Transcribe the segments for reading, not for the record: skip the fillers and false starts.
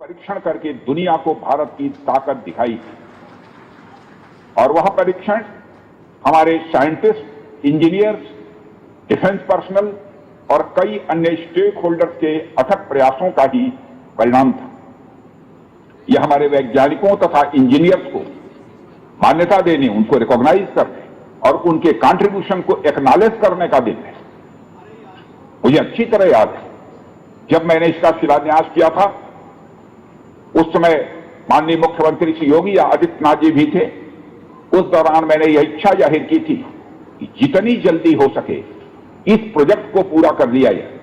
परीक्षण करके दुनिया को भारत की ताकत दिखाई और वह परीक्षण हमारे साइंटिस्ट, इंजीनियर्स, डिफेंस पर्सनल और कई अन्य स्टेक होल्डर्स के अथक प्रयासों का ही परिणाम था। यह हमारे वैज्ञानिकों तथा इंजीनियर्स को मान्यता देने, उनको रिकॉग्नाइज करने और उनके कंट्रीब्यूशन को एक्नॉलेज करने का दिन है। मुझे अच्छी तरह याद है जब मैंने इसका शिलान्यास किया था, उस समय माननीय मुख्यमंत्री श्री योगी आदित्यनाथ जी भी थे। उस दौरान मैंने यह इच्छा जाहिर की थी कि जितनी जल्दी हो सके इस प्रोजेक्ट को पूरा कर लिया जाए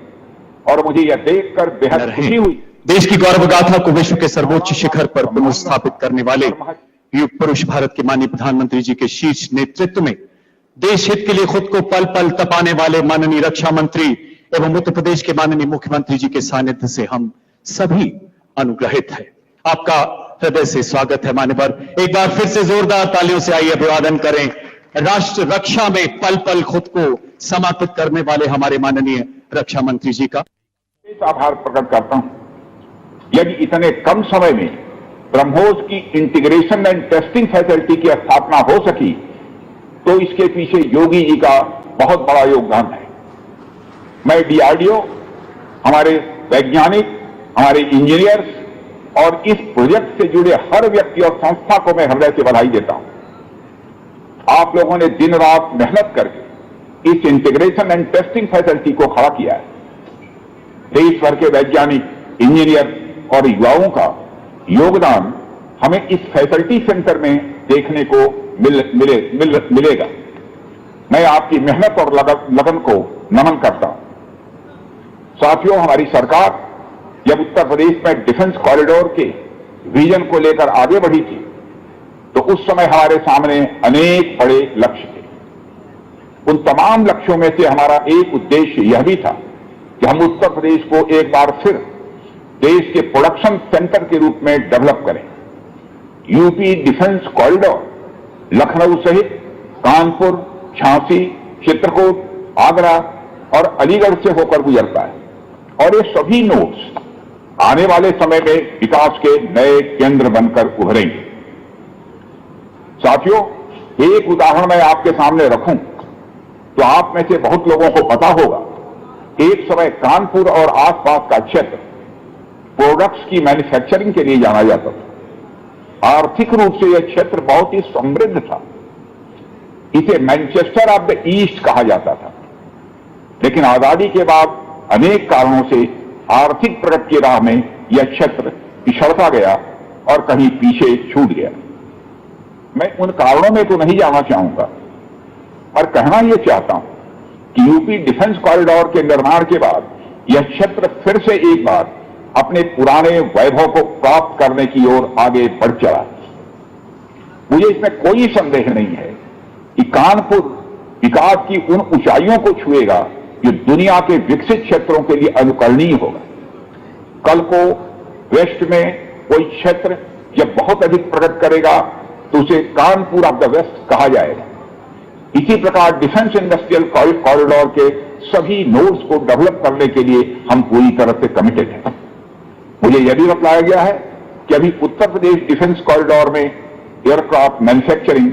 और मुझे यह देखकर बेहद खुशी हुई। देश की गौरव गाथा को विश्व के सर्वोच्च शिखर पर पुनर्स्थापित करने वाले युग पुरुष भारत के माननीय प्रधानमंत्री जी के शीर्ष नेतृत्व में देश हित के लिए खुद को पल पल तपाने वाले माननीय रक्षा मंत्री एवं उत्तर प्रदेश के माननीय मुख्यमंत्री जी के सानिध्य से हम सभी अनुग्रहित हैं। आपका हृदय से स्वागत है मान्यवर। एक बार फिर से जोरदार तालियों से आइए अभिवादन करें राष्ट्र रक्षा में पल पल खुद को समर्पित करने वाले हमारे माननीय रक्षा मंत्री जी का। आभार प्रकट करता हूं। यदि इतने कम समय में ब्रह्मोस की इंटीग्रेशन एंड टेस्टिंग फैसिलिटी की स्थापना हो सकी तो इसके पीछे योगी जी का बहुत बड़ा योगदान है। मैं डीआरडीओ, हमारे वैज्ञानिक, हमारे इंजीनियर्स और इस प्रोजेक्ट से जुड़े हर व्यक्ति और संस्था को मैं हृदय से बधाई देता हूं। आप लोगों ने दिन रात मेहनत करके इस इंटीग्रेशन एंड टेस्टिंग फैसिलिटी को खड़ा किया है। देश भर के वैज्ञानिक, इंजीनियर और युवाओं का योगदान हमें इस फैसिलिटी सेंटर में देखने को मिलेगा। मैं आपकी मेहनत और लगन को नमन करता हूं। साथियों, हमारी सरकार जब उत्तर प्रदेश में डिफेंस कॉरिडोर के विजन को लेकर आगे बढ़ी थी तो उस समय हमारे सामने अनेक बड़े लक्ष्य थे। उन तमाम लक्ष्यों में से हमारा एक उद्देश्य यह भी था कि हम उत्तर प्रदेश को एक बार फिर देश के प्रोडक्शन सेंटर के रूप में डेवलप करें। यूपी डिफेंस कॉरिडोर लखनऊ सहित कानपुर, झांसी, चित्रकूट, आगरा और अलीगढ़ से होकर गुजरता है और ये सभी नोड्स आने वाले समय में विकास के नए केंद्र बनकर उभरेंगे। साथियों, एक उदाहरण मैं आपके सामने रखूं तो आप में से बहुत लोगों को पता होगा, एक समय कानपुर और आसपास का क्षेत्र प्रोडक्ट्स की मैन्युफैक्चरिंग के लिए जाना जाता था। आर्थिक रूप से यह क्षेत्र बहुत ही समृद्ध था। इसे मैनचेस्टर ऑफ द ईस्ट कहा जाता था। लेकिन आजादी के बाद अनेक कारणों से आर्थिक प्रगति की राह में यह क्षेत्र पिछड़ता गया और कहीं पीछे छूट गया। मैं उन कारणों में तो नहीं जाना चाहूंगा, पर कहना यह चाहता हूं कि यूपी डिफेंस कॉरिडोर के निर्माण के बाद यह क्षेत्र फिर से एक बार अपने पुराने वैभव को प्राप्त करने की ओर आगे बढ़ चला। मुझे इसमें कोई संदेह नहीं है कि कानपुर विकास की उन ऊंचाइयों को छुएगा जो दुनिया के विकसित क्षेत्रों के लिए अनुकरणीय होगा। कल को वेस्ट में कोई क्षेत्र जब बहुत अधिक प्रगति करेगा तो उसे कानपुर ऑफ द वेस्ट कहा जाएगा। इसी प्रकार डिफेंस इंडस्ट्रियल कॉरिडोर के सभी नोड्स को डेवलप करने के लिए हम पूरी तरह से कमिटेड हैं। मुझे यह भी बतलाया गया है कि अभी उत्तर प्रदेश डिफेंस कॉरिडोर में aircraft manufacturing,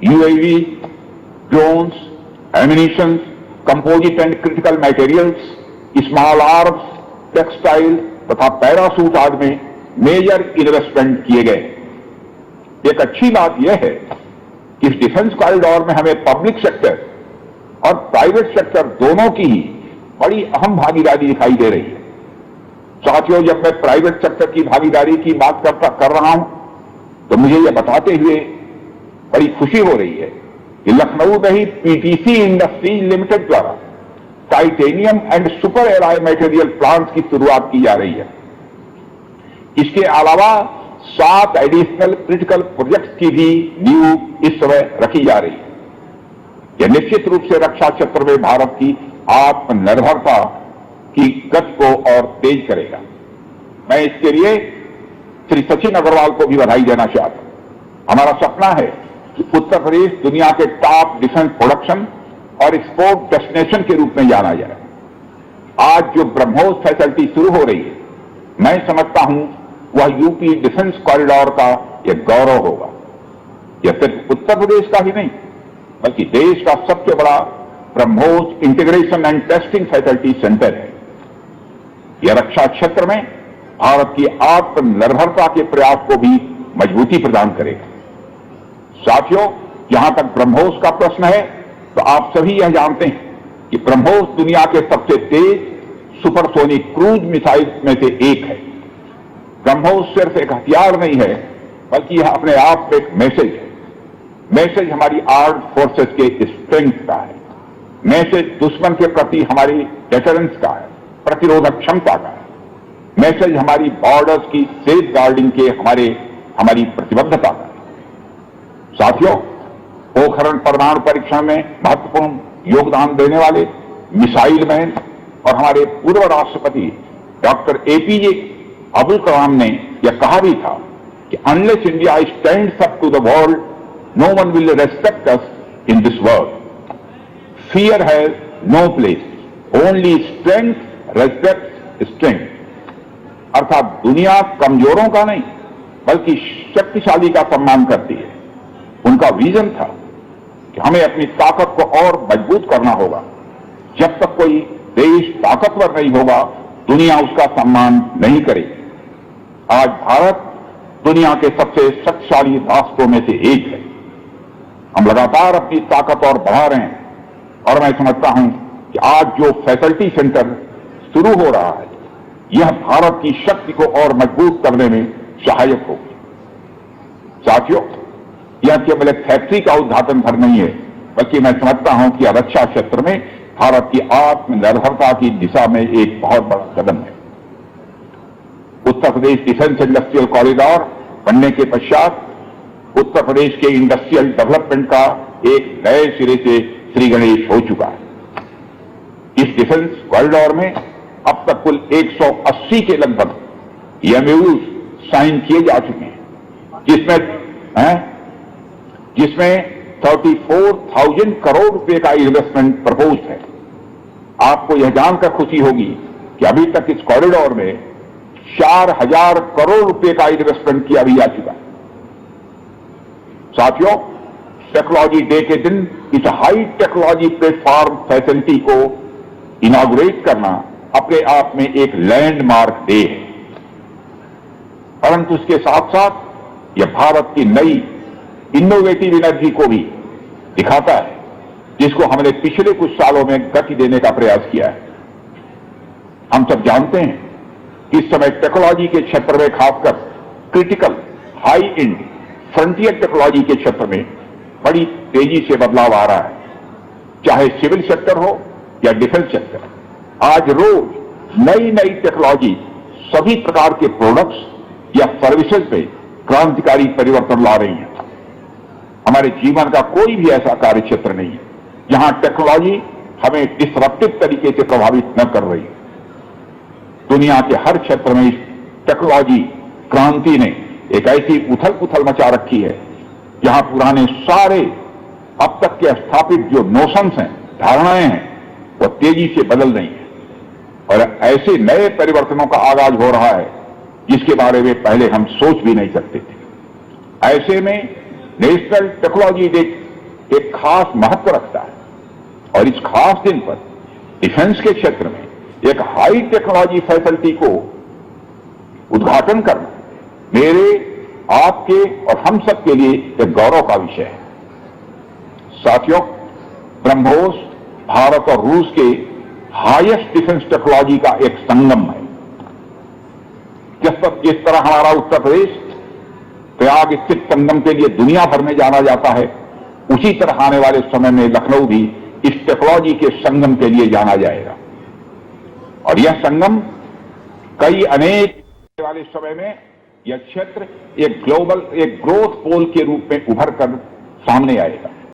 UAV, drones, ammunition, composite and critical materials, small arms, textile तथा पैरासूट आदि में मेजर इन्वेस्टमेंट किए गए। एक अच्छी बात यह है कि इस डिफेंस कॉरिडोर में हमें पब्लिक सेक्टर और प्राइवेट सेक्टर दोनों की ही बड़ी अहम भागीदारी दिखाई दे रही है। साथियों, जब मैं प्राइवेट सेक्टर की भागीदारी की बात कर रहा हूं तो मुझे यह बताते हुए बड़ी खुशी हो रही है कि लखनऊ में ही पीटीसी इंडस्ट्रीज लिमिटेड द्वारा titanium and super alloy material plant की शुरुआत की जा रही है। इसके अलावा 7 एडिशनल क्रिटिकल प्रोजेक्ट्स की भी नींव इस समय रखी जा रही है। यह निश्चित रूप से रक्षा क्षेत्र में भारत की आत्मनिर्भरता की गति को और तेज करेगा। मैं इसके लिए श्री सचिन अग्रवाल को भी बधाई देना चाहता हूं। हमारा सपना है कि उत्तर प्रदेश दुनिया के टॉप डिफेंस प्रोडक्शन और एक्सपोर्ट डेस्टिनेशन के रूप में जाना जाए। आज जो ब्रह्मोस फैसिलिटी शुरू हो रही है, मैं समझता हूं वह यूपी डिफेंस कॉरिडोर का एक गौरव होगा। यह सिर्फ उत्तर प्रदेश का ही नहीं, बल्कि देश का सबसे बड़ा BrahMos integration and testing facility centre है। यह रक्षा क्षेत्र में भारत की आत्मनिर्भरता के प्रयास को भी मजबूती प्रदान करेगा। साथियों, जहां तक ब्रह्मोस का प्रश्न है, तो आप सभी यह जानते हैं कि ब्रह्मोस दुनिया के सबसे तेज सुपरसोनिक क्रूज मिसाइल में से एक है। ब्रह्मोस सिर्फ एक हथियार नहीं है, बल्कि यह अपने आप में एक मैसेज है। मैसेज हमारी आर्म्ड फोर्सेस के स्ट्रेंथ का है। मैसेज दुश्मन के प्रति हमारी डेटरेंस का है, प्रतिरोधक क्षमता का है। मैसेज हमारी बॉर्डर्स की सेफ गार्डिंग के हमारी प्रतिबद्धता का है। साथियों, पोखरण परमाणु परीक्षण में महत्वपूर्ण योगदान देने वाले मिसाइल मैन और हमारे पूर्व राष्ट्रपति डॉक्टर एपीजे अब्दुल कलाम ने यह कहा भी था कि unless India stands up to the world, no one will respect us in this world. Fear has no place. Only strength respects strength. अर्थात दुनिया कमजोरों का नहीं, बल्कि शक्तिशाली का सम्मान करती है। उनका विजन था कि हमें अपनी ताकत को और मजबूत करना होगा। जब तक कोई देश ताकतवर नहीं होगा, दुनिया उसका सम्मान नहीं करेगी। आज भारत दुनिया के सबसे शक्तिशाली राष्ट्रों में से एक है। हम लगातार अपनी ताकत और बढ़ा रहे हैं, और मैं समझता हूं कि आज जो फैसिलिटी सेंटर शुरू हो रहा है, यह भारत की शक्ति को और मजबूत करने में सहायक होगी। साथियों, यह केवल एक फैक्ट्री का उद्घाटन भर नहीं है, बल्कि मैं समझता हूं कि यह रक्षा क्षेत्र में भारत की आत्मनिर्भरता की दिशा में एक बहुत बड़ा कदम है। Uttar Pradesh defence industrial corridor बनने के पश्चात उत्तर प्रदेश के इंडस्ट्रियल डेवलपमेंट का एक नए सिरे से श्री गणेश हो चुका है। इस डिफेंस कॉरिडोर में अब तक कुल 180 के लगभग एमओयू साइन किए जा चुके हैं, जिसमें 34,000 करोड़ रुपए का इन्वेस्टमेंट प्रपोज है। आपको यह जानकर खुशी होगी कि अभी तक इस कॉरिडोर में 4,000 करोड़ रुपए का इन्वेस्टमेंट किया भी जा चुका है। साथियों, टेक्नोलॉजी डे के दिन इस हाई टेक्नोलॉजी प्लेटफॉर्म फैसिलिटी को इनॉग्रेट करना अपने आप में एक लैंडमार्क डे है, परंतु इसके साथ साथ यह भारत की नई इनोवेटिव एनर्जी को भी दिखाता है, जिसको हमने पिछले कुछ सालों में गति देने का प्रयास किया है। हम सब जानते हैं कि इस समय टेक्नोलॉजी के क्षेत्र में, खासकर critical high and frontier technology के क्षेत्र में बड़ी तेजी से बदलाव आ रहा है, चाहे सिविल सेक्टर हो या डिफेंस सेक्टर। आज रोज नई नई टेक्नोलॉजी सभी प्रकार के प्रोडक्ट्स या सर्विसेज में क्रांतिकारी परिवर्तन ला रही है। हमारे जीवन का कोई भी ऐसा कार्य क्षेत्र नहीं है जहां टेक्नोलॉजी हमें डिसरप्टिव तरीके से प्रभावित न कर रही है। दुनिया के हर क्षेत्र में इस टेक्नोलॉजी क्रांति ने एक ऐसी उथल पुथल मचा रखी है जहां पुराने सारे अब तक के स्थापित जो नोशंस हैं, धारणाएं हैं, वो तेजी से बदल रही हैं और ऐसे नए परिवर्तनों का आगाज हो रहा है जिसके बारे में पहले हम सोच भी नहीं सकते थे। ऐसे में नेशनल टेक्नोलॉजी डे एक खास महत्व रखता है और इस खास दिन पर डिफेंस के क्षेत्र में एक हाई टेक्नोलॉजी फैसिलिटी को उद्घाटन करना मेरे, आपके और हम सब के लिए एक गौरव का विषय है। साथियों, ब्रह्मोस भारत और रूस के हाईएस्ट डिफेंस टेक्नोलॉजी का एक संगम है। जिस तरह हमारा उत्तर प्रदेश प्रयाग स्थित संगम के लिए दुनिया भर में जाना जाता है, उसी तरह आने वाले समय में लखनऊ भी इस टेक्नोलॉजी के संगम के लिए जाना जाएगा और यह संगम कई अनेक वाले समय में यह क्षेत्र एक ग्रोथ पोल के रूप में उभर कर सामने आएगा।